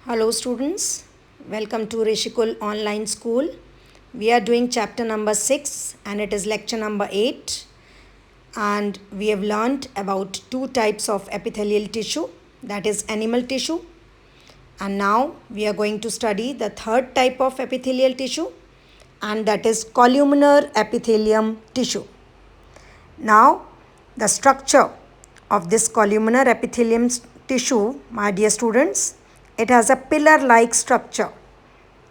Hello students, welcome to Rishikul Online School. We are doing chapter number 6 and it is lecture number 8, and we have learned about two types of epithelial tissue, that is animal tissue, and now we are going to study the third type of epithelial tissue, and that is columnar epithelium tissue. Now the structure of this columnar epithelium tissue, my dear students, it has a pillar-like structure.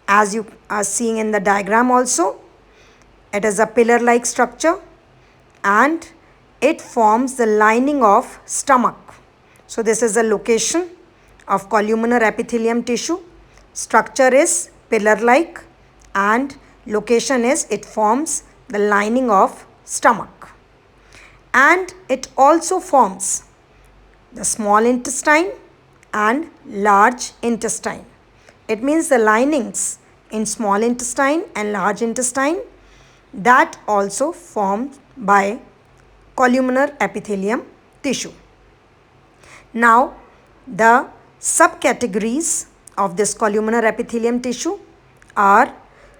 As you are seeing in the diagram also, it is a pillar-like structure and it forms the lining of stomach. So this is the location of columnar epithelium tissue. Structure is pillar-like and location is it forms the lining of stomach. And it also forms the small intestine and large intestine. It means the linings in small intestine and large intestine that also formed by columnar epithelium tissue. Now the subcategories of this columnar epithelium tissue are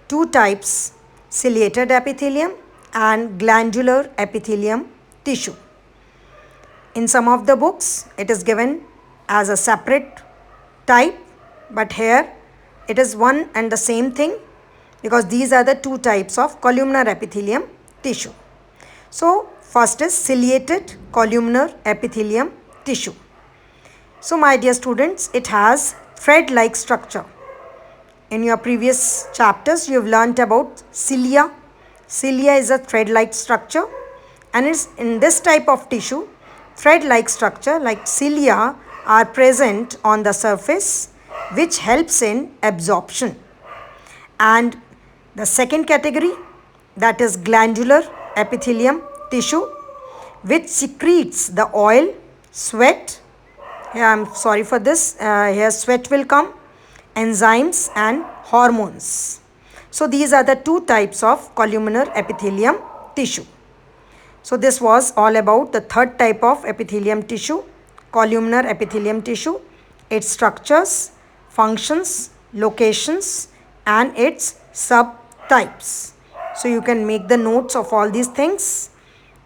two types: ciliated epithelium and glandular epithelium tissue. In some of the books it is given as a separate type, but here it is one and the same thing because these are the two types of columnar epithelium tissue. So first is ciliated columnar epithelium tissue. So my dear students, it has thread-like structure. In your previous chapters you have learnt about cilia. Cilia is a thread-like structure, and it's in this type of tissue, thread-like structure like cilia are present on the surface, which helps in absorption. And the second category, that is glandular epithelium tissue, which secretes the oil, sweat. Here I am sorry for this, here sweat will come, enzymes and hormones. So these are the two types of columnar epithelium tissue. So this was all about the third type of epithelium tissue, columnar epithelium tissue, its structures, functions, locations and its subtypes. So you can make the notes of all these things.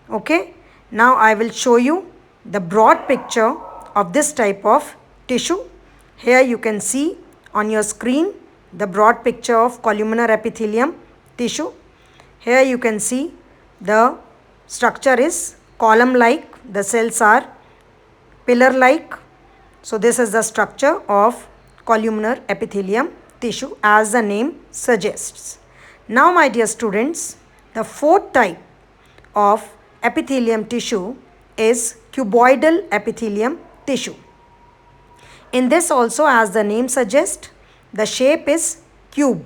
Okay. Now I will show you the broad picture of this type of tissue. Here you can see on your screen the broad picture of columnar epithelium tissue. Here you can see the structure is column-like, the cells are pillar-like. So this is the structure of columnar epithelium tissue as the name suggests. Now my dear students, the fourth type of epithelium tissue is cuboidal epithelium tissue. In this also, as the name suggests, the shape is cube.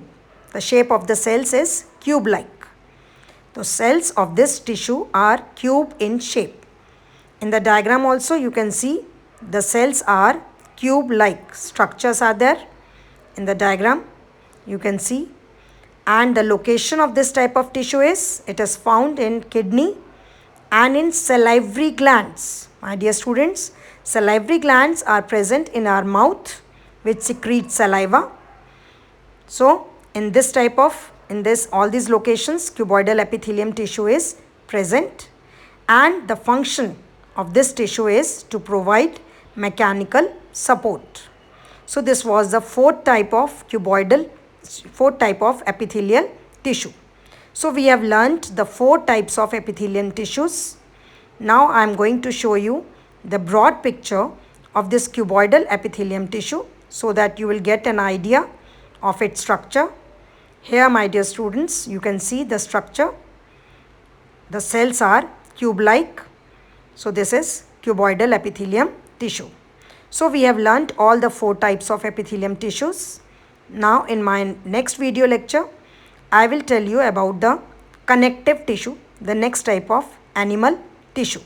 The shape of the cells is cube-like. The cells of this tissue are cube in shape. In the diagram also you can see the cells are cube-like. Structures are there in the diagram, you can see. And the location of this type of tissue is, it is found in kidney and in salivary glands. My dear students, salivary glands are present in our mouth which secrete saliva. So in this type of, all these locations, cuboidal epithelium tissue is present, and the function of this tissue is to provide mechanical support. So this was the fourth type of epithelial tissue. So we have learnt the four types of epithelial tissues. Now I am going to show you the broad picture of this cuboidal epithelium tissue so that you will get an idea of its structure. Here my dear students, you can see the structure. The cells are cube-like. So this is cuboidal epithelium tissue. So we have learnt all the four types of epithelium tissues. Now in my next video lecture, I will tell you about the connective tissue, the next type of animal tissue.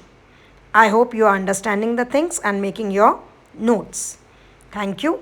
I hope you are understanding the things and making your notes. Thank you.